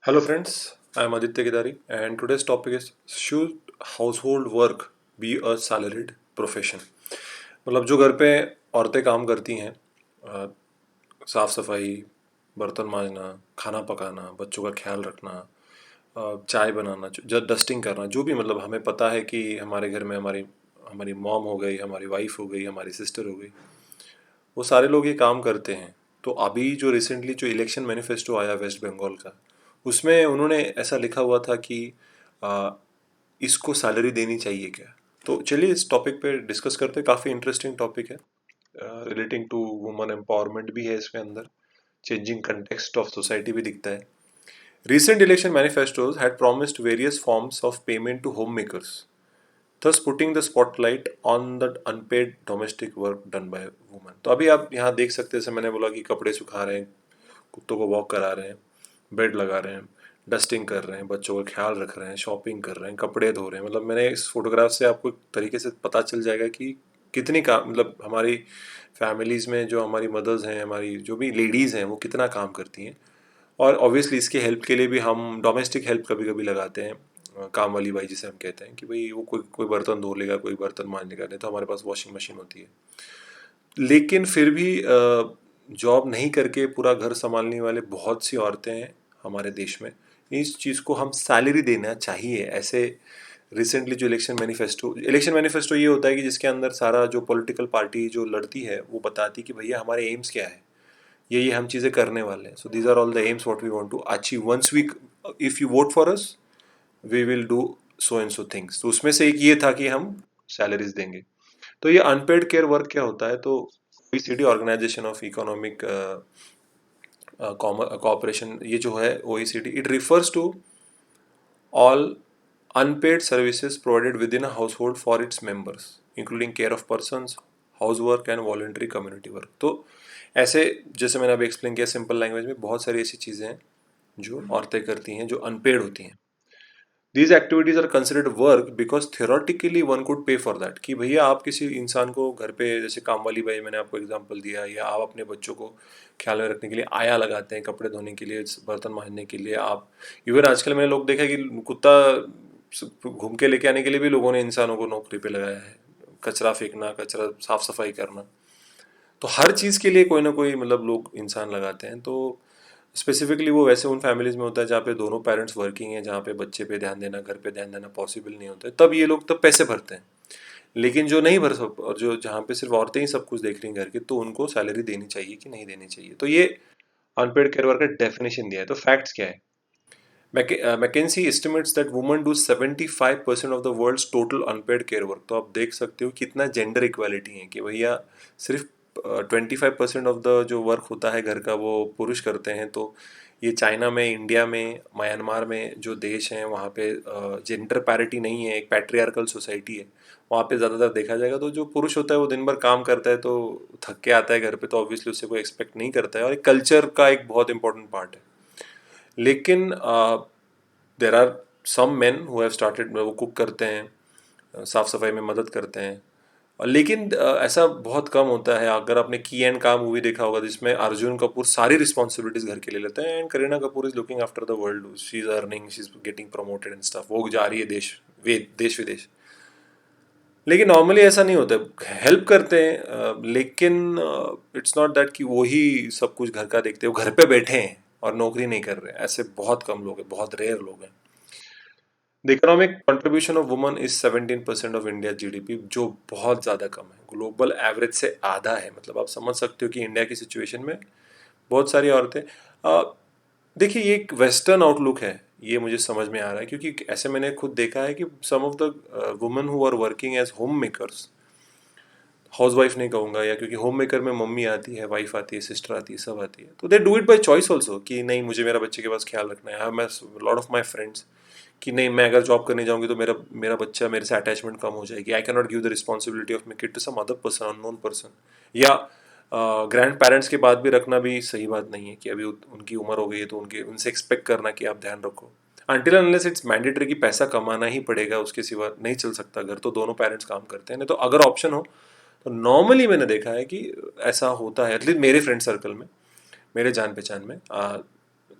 Hello friends, I am Aditya Gidari and today's topic is should household work be a salaried profession? मतलब जो घर पे औरतें काम करती हैं, साफ सफाई, बर्तन मांजना, खाना पकाना, बच्चों का ख्याल रखना, चाय बनाना, डस्टिंग करना, जो भी मतलब हमें पता है कि हमारे घर में हमारी हमारी मॉम हो गई, हमारी वाइफ हो गई, हमारी सिस्टर हो गई, वो सारे लोग ये काम करते हैं। तो अभी जो रिसेंटली जो इलेक्शन मैनिफेस्टो आया वेस्ट बंगाल का, उसमें उन्होंने ऐसा लिखा हुआ था कि आ, इसको सैलरी देनी चाहिए क्या। तो चलिए इस टॉपिक पे डिस्कस करते हैं। काफ़ी इंटरेस्टिंग टॉपिक है, रिलेटिंग टू वुमन एम्पावरमेंट भी है इसमें अंदर, चेंजिंग कंटेक्स्ट ऑफ सोसाइटी भी दिखता है। Recent election manifestos had promised various forms of payment to homemakers, thus putting the spotlight on the unpaid domestic work done by women। तो अभी आप यहाँ देख सकते हैं, जैसे मैंने बोला कि कपड़े सुखा रहे हैं, कुत्तों को वॉक करा रहे हैं, बेड लगा रहे हैं, डस्टिंग कर रहे हैं, बच्चों का ख्याल रख रहे हैं, शॉपिंग कर रहे हैं, कपड़े धो रहे हैं। मतलब मैंने इस फोटोग्राफ से आपको एक तरीके से पता चल जाएगा कि कितनी काम, मतलब हमारी फैमिलीज़ में जो हमारी मदर्स हैं, हमारी जो भी लेडीज़ हैं, वो कितना काम करती हैं। और ऑब्वियसली इसके हेल्प के लिए भी हम डोमेस्टिक हेल्प कभी कभी लगाते हैं, काम वाली बाई जिसे हम कहते हैं कि भाई वो कोई कोई बर्तन धो लेगा, कोई बर्तन मांज लेगा, नहीं तो हमारे पास वॉशिंग मशीन होती है। लेकिन फिर भी जॉब नहीं करके पूरा घर संभालने वाले बहुत सी औरतें हैं हमारे देश में। इस चीज़ को हम सैलरी देना चाहिए ऐसे। रिसेंटली जो इलेक्शन मैनिफेस्टो ये होता है कि जिसके अंदर सारा जो पॉलिटिकल पार्टी जो लड़ती है वो बताती है कि भैया हमारे एम्स क्या है, ये हम चीज़ें करने वाले हैं। So these are all the aims what we want to achieve once we, if you vote for us we will do so and so things. तो उसमें से एक ये था कि हम सैलरीज देंगे। तो ये अनपेड केयर वर्क क्या होता है? तो OECD, organisation of economic cooperation, ये जो है OECD, it refers to all unpaid services provided within a household for its members, including care of persons, housework and voluntary community work। तो ऐसे, जैसे मैंने अभी एक्सप्लेन किया सिंपल लैंग्वेज में, बहुत सारी ऐसी चीज़ें हैं जो औरतें करती हैं जो अनपेड होती हैं। These activities are considered work because theoretically one could pay for that, कि भैया आप किसी इंसान को घर पे, जैसे काम वाली बाई मैंने आपको एग्जांपल दिया, या आप अपने बच्चों को ख्याल में रखने के लिए आया लगाते हैं, कपड़े धोने के लिए, बर्तन मांजने के लिए। आप इवन आजकल मैंने लोग देखा कि कुत्ता घूम के लेके आने के लिए भी लोगों ने इंसानों को नौकरी पे लगाया है, कचरा फेंकना, कचरा साफ सफाई करना। तो हर चीज़ के लिए कोई ना कोई मतलब लोग इंसान लगाते हैं। तो स्पेसिफिकली वो वैसे उन फैमिलीज़ में होता है जहाँ पे दोनों पेरेंट्स वर्किंग हैं, जहाँ पे बच्चे पे ध्यान देना, घर पे ध्यान देना पॉसिबल नहीं होता है, तब ये लोग तब पैसे भरते हैं। लेकिन जो नहीं भर सक, और जो जहाँ पे सिर्फ औरतें ही सब कुछ देख रही हैं घर की, तो उनको सैलरी देनी चाहिए कि नहीं देनी चाहिए। तो ये अनपेड केयर वर्क का डेफिनेशन दिया है। तो फैक्ट्स क्या है? McKinsey estimates that women do 75% of the world's total unpaid care work। तो आप देख सकते हो कितना जेंडर इक्वालिटी है कि भैया सिर्फ 25% ऑफ द जो वर्क होता है घर का वो पुरुष करते हैं। तो ये चाइना में, इंडिया में, म्यांमार में जो देश हैं वहाँ पे जेंडर पैरिटी नहीं है, एक पैट्रियार्कल सोसाइटी है। वहाँ पे ज़्यादातर देखा जाएगा तो जो पुरुष होता है वो दिन भर काम करता है, तो थक के आता है घर पे, तो ऑब्वियसली उससे कोई एक्सपेक्ट नहीं करता है, और एक कल्चर का एक बहुत इंपॉर्टेंट पार्ट है। लेकिन there are some men who have started, वो कुक करते हैं, साफ सफाई में मदद करते हैं। और लेकिन ऐसा बहुत कम होता है। अगर आपने की एंड का मूवी देखा होगा जिसमें अर्जुन कपूर सारी रिस्पॉन्सिबिलिटीज घर के लिए लेते हैं, and Kareena Kapoor is looking after the world, she is earning, she is getting promoted and stuff, वो जा रही है देश विदेश। लेकिन नॉर्मली ऐसा नहीं होता, हेल्प करते हैं, लेकिन इट्स नॉट दैट कि वो ही सब कुछ घर का देखते हैं, वो घर पे बैठे हैं और नौकरी नहीं कर रहे हैं। ऐसे बहुत कम लोग हैं, बहुत रेयर लोग हैं। The economic contribution of woman is 17% of India GDP, जो बहुत ज़्यादा कम है, ग्लोबल एवरेज से आधा है। मतलब आप समझ सकते हो कि इंडिया की सिचुएशन में बहुत सारी औरतें, देखिए ये एक वेस्टर्न आउटलुक है, ये मुझे समझ में आ रहा है, क्योंकि ऐसे मैंने खुद देखा है कि some of the women who are working as homemakers, housewife नहीं कहूँगा, या क्योंकि होम मेकर में मम्मी आती है, वाइफ आती है, सिस्टर आती है, सब आती है, तो they do it by choice also, कि नहीं मुझे मेरा बच्चे के पास ख्याल रखना है। मैं लॉट ऑफ माई फ्रेंड्स कि नहीं, मैं अगर जॉब करने जाऊंगी तो मेरा मेरा बच्चा मेरे से अटैचमेंट कम हो जाएगी, I can not give the responsibility of my kid to some other person, unknown person. या ग्रैंड पेरेंट्स के बाद भी रखना भी सही बात नहीं है, कि अभी उनकी उम्र हो गई है तो उनके उनसे एक्सपेक्ट करना कि आप ध्यान रखो। अनटिल अनलेस इट्स मैंडेटरी कि पैसा कमाना ही पड़ेगा, उसके सिवा नहीं चल सकता घर, तो दोनों पेरेंट्स काम करते हैं। नहीं तो अगर ऑप्शन हो तो नॉर्मली मैंने देखा है कि ऐसा होता है, एटलीस्ट मेरे फ्रेंड सर्कल में, मेरे जान पहचान में।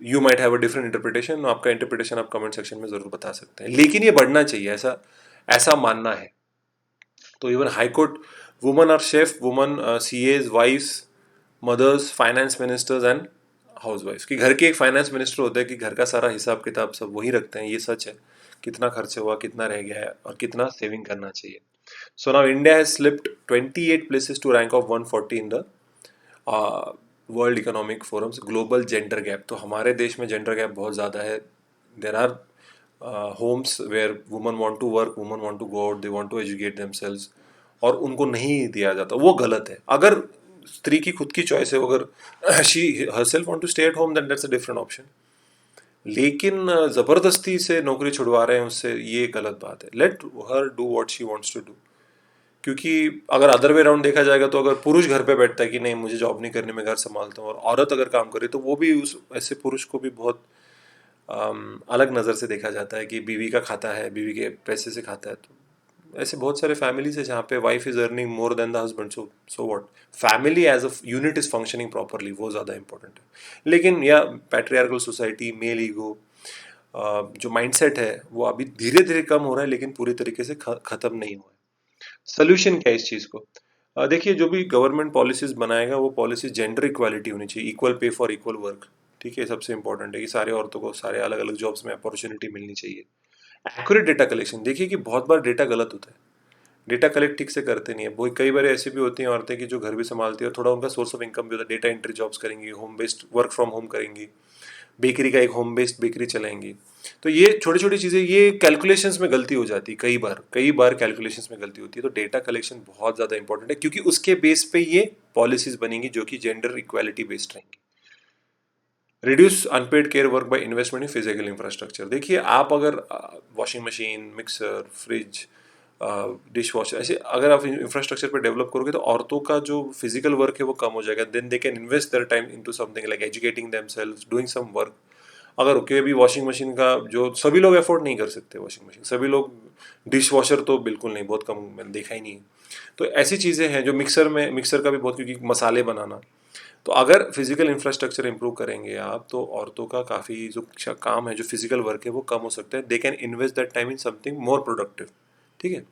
You might have a different interpretation, आपका इंटरप्रिटेशन आप कमेंट सेक्शन में ज़रूर बता सकते हैं, लेकिन ये बढ़ना चाहिए, ऐसा ऐसा मानना है। तो even high court, woman are chef, woman CEOs, wives, mothers, finance ministers and house wife, कि घर के एक फाइनेंस मिनिस्टर होता है कि घर का सारा हिसाब किताब सब वही रखते हैं, ये सच है, कितना खर्च हुआ, कितना रह गया है और कितना सेविंग करना चाहिए। So now India has slipped 28 places to rank of 140 in the world economic forums global gender gap. तो हमारे देश में जेंडर गैप बहुत ज़्यादा है। There are homes where woman want to work, woman want to go out, they want to educate themselves, और उनको नहीं दिया जाता, वो गलत है। अगर स्त्री की खुद की चॉइस है, अगर she herself want to stay at home, then that's a different option. लेकिन ज़बरदस्ती से नौकरी छुड़वा रहे हैं उससे, ये गलत बात है। Let her do what she wants to do. क्योंकि अगर अदर वे राउंड देखा जाएगा, तो अगर पुरुष घर पे बैठता है कि नहीं मुझे जॉब नहीं करनी, मैं घर संभालता हूँ, और औरत अगर काम करे, तो वो भी उस ऐसे पुरुष को भी बहुत अलग नज़र से देखा जाता है कि बीवी का खाता है, बीवी के पैसे से खाता है। तो ऐसे बहुत सारे फैमिलीज है जहाँ पे wife is earning more than the husband, so what, family as a unit is functioning properly, वो ज़्यादा इंपॉर्टेंट है। लेकिन या पैट्रियार्कल सोसाइटी, मेल ईगो, जो माइंडसेट है वो अभी धीरे धीरे कम हो रहा है, लेकिन पूरी तरीके से खत्म नहीं हुआ है। सोल्यूशन क्या है इस चीज़ को? देखिए, जो भी गवर्नमेंट पॉलिसीज बनाएगा, वो पॉलिसी जेंडर इक्वालिटी होनी चाहिए, equal pay for equal work. ठीक है, सबसे इंपॉर्टेंट है कि सारे औरतों को सारे अलग अलग जॉब्स में अपॉर्चुनिटी मिलनी चाहिए। एक्यूरेट डेटा कलेक्शन, देखिए कि बहुत बार डेटा गलत होता है, डेटा कलेक्ट ठीक से करते नहीं है। वो कई बार ऐसी भी होती हैं औरतें कि जो घर भी संभालती है और थोड़ा उनका सोर्स ऑफ इनकम भी होता है, डेटा एंट्री जॉब्स करेंगी, home based work from home करेंगी, बेकरी का एक होम बेस्ड बेकरी चलाएंगी। तो ये छोटी छोटी चीज़ें, ये कैलकुलेशंस में गलती हो जाती है, कई बार कैलकुलेशंस में गलती होती है। तो डेटा कलेक्शन बहुत ज़्यादा इंपॉर्टेंट है, क्योंकि उसके बेस पे ये पॉलिसीज बनेंगी जो कि जेंडर इक्वालिटी बेस्ड रहेंगी। Reduce unpaid care work by investment in physical infrastructure. देखिए, आप अगर washing machine, mixer, fridge, dish washer, ऐसे अगर आप इंफ्रास्ट्रक्चर पे डेवलप करोगे, तो औरतों का जो फिजिकल वर्क है वो कम हो जाएगा। Then they can invest their time into something like educating themselves, doing some work. अगर ओके भी वॉशिंग मशीन का जो सभी लोग अफोर्ड नहीं कर सकते, वॉशिंग मशीन सभी लोग, डिश वॉशर तो बिल्कुल नहीं, बहुत कम, मैंने देखा ही नहीं। तो ऐसी चीज़ें हैं जो मिक्सर का भी बहुत, क्योंकि मसाले बनाना। तो अगर फिजिकल इंफ्रास्ट्रक्चर इंप्रूव करेंगे आप, तो औरतों का काफ़ी जो काम है, जो फिजिकल वर्क है, वो कम हो सकता है। दे can invest that time in something more productive. ठीक है।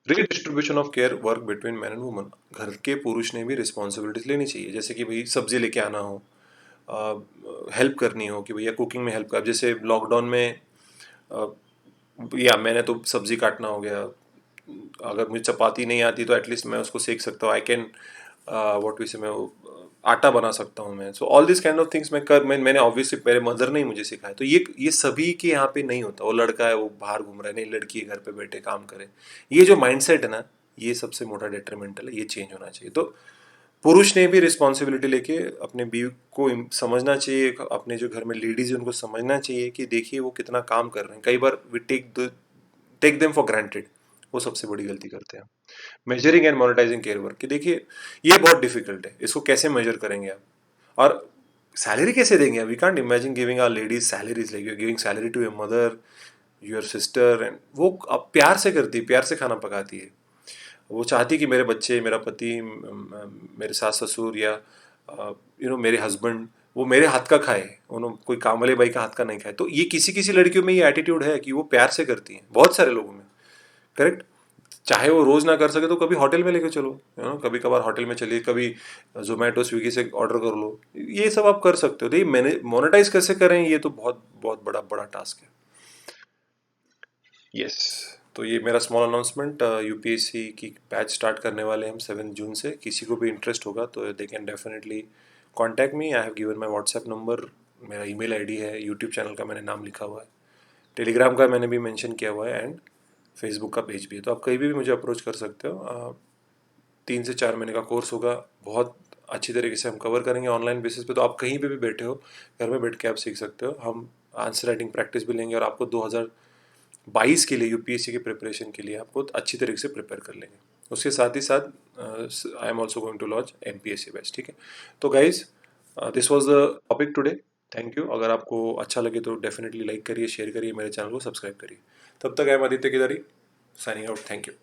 Redistribution of care work between man and woman, घर के पुरुष ने भी रिस्पॉन्सिबिलिटीज लेनी चाहिए। जैसे कि भाई सब्जी लेके आना हो, हेल्प करनी हो, कि भैया कुकिंग में हेल्प कर, जैसे लॉकडाउन में अ, या मैंने तो सब्जी काटना हो गया, अगर मुझे चपाती नहीं आती तो एटलीस्ट मैं उसको सेक सकता हूँ, आई कैन व्हाट वी से, मैं वो आटा बना सकता हूँ मैं। So all this kind of things मैंने ऑब्वियसली, मेरे मदर ने ही मुझे सिखाया। तो ये सभी के यहाँ पे नहीं होता। वो लड़का है वो बाहर घूम रहा है, नहीं लड़की है घर पे बैठे काम करे, ये जो माइंडसेट है ना, ये सबसे मोटा डेट्रीमेंटल है, ये चेंज होना चाहिए। तो पुरुष ने भी रिस्पॉन्सिबिलिटी लेके अपने बीवी को समझना चाहिए, अपने जो घर में लेडीज है उनको समझना चाहिए कि देखिए वो कितना काम कर रहे हैं। कई बार we take them for granted, वो सबसे बड़ी गलती करते हैं। Measuring and monetising care work, कि देखिए ये बहुत डिफिकल्ट है, इसको कैसे मेजर करेंगे आप, और सैलरी कैसे देंगे? We can't imagine giving our ladies salaries, like you are giving salary to your mother, your sister, and वो अब प्यार से करती है, प्यार से खाना पकाती है। वो चाहती कि मेरे बच्चे, मेरा पति, मेरे सास ससुर, या मेरे हस्बैंड, वो मेरे हाथ का खाए, उन्होंने कोई काम वाले भाई का हाथ का नहीं खाए। तो ये किसी किसी लड़कियों में ये एटीट्यूड है कि वो प्यार से करती हैं, बहुत सारे लोगों में। करेक्ट। चाहे वो रोज ना कर सके तो कभी होटल में लेके चलो, कभी कभार होटल में चलिए, कभी जोमेटो स्विगी से ऑर्डर कर लो, ये सब आप कर सकते हो। तो ये मैंने मोनेटाइज कैसे करें, ये तो बहुत बहुत बड़ा बड़ा टास्क है। यस। तो ये मेरा स्मॉल अनाउंसमेंट, यूपीएससी की बैच स्टार्ट करने वाले हैं हम 7 जून से। किसी को भी इंटरेस्ट होगा तो they can definitely contact me. I have given my WhatsApp number, मेरा ईमेल आईडी है, यूट्यूब चैनल का मैंने नाम लिखा हुआ है, टेलीग्राम का मैंने भी मेंशन किया हुआ है, एंड फेसबुक का पेज भी है। तो आप कहीं भी मुझे अप्रोच कर सकते हो। 3 से 4 महीने का कोर्स होगा, बहुत अच्छी तरीके से हम कवर करेंगे ऑनलाइन बेसिस पे। तो आप कहीं पे भी बैठे हो, घर में बैठ के आप सीख सकते हो। हम आंसर राइटिंग प्रैक्टिस भी लेंगे, और आपको 2022 के लिए, यूपीएससी की प्रिपरेशन के लिए आपको अच्छी तरीके से प्रिपेयर कर लेंगे। उसके साथ ही साथ I am also going to launch MPSC batch. ठीक है। तो guys, this was the topic today. Thank you. अगर आपको अच्छा लगे तो डेफिनेटली लाइक करिए, शेयर करिए, मेरे चैनल को सब्सक्राइब करिए। तब तक I am Aditya Kedari, signing out. Thank you.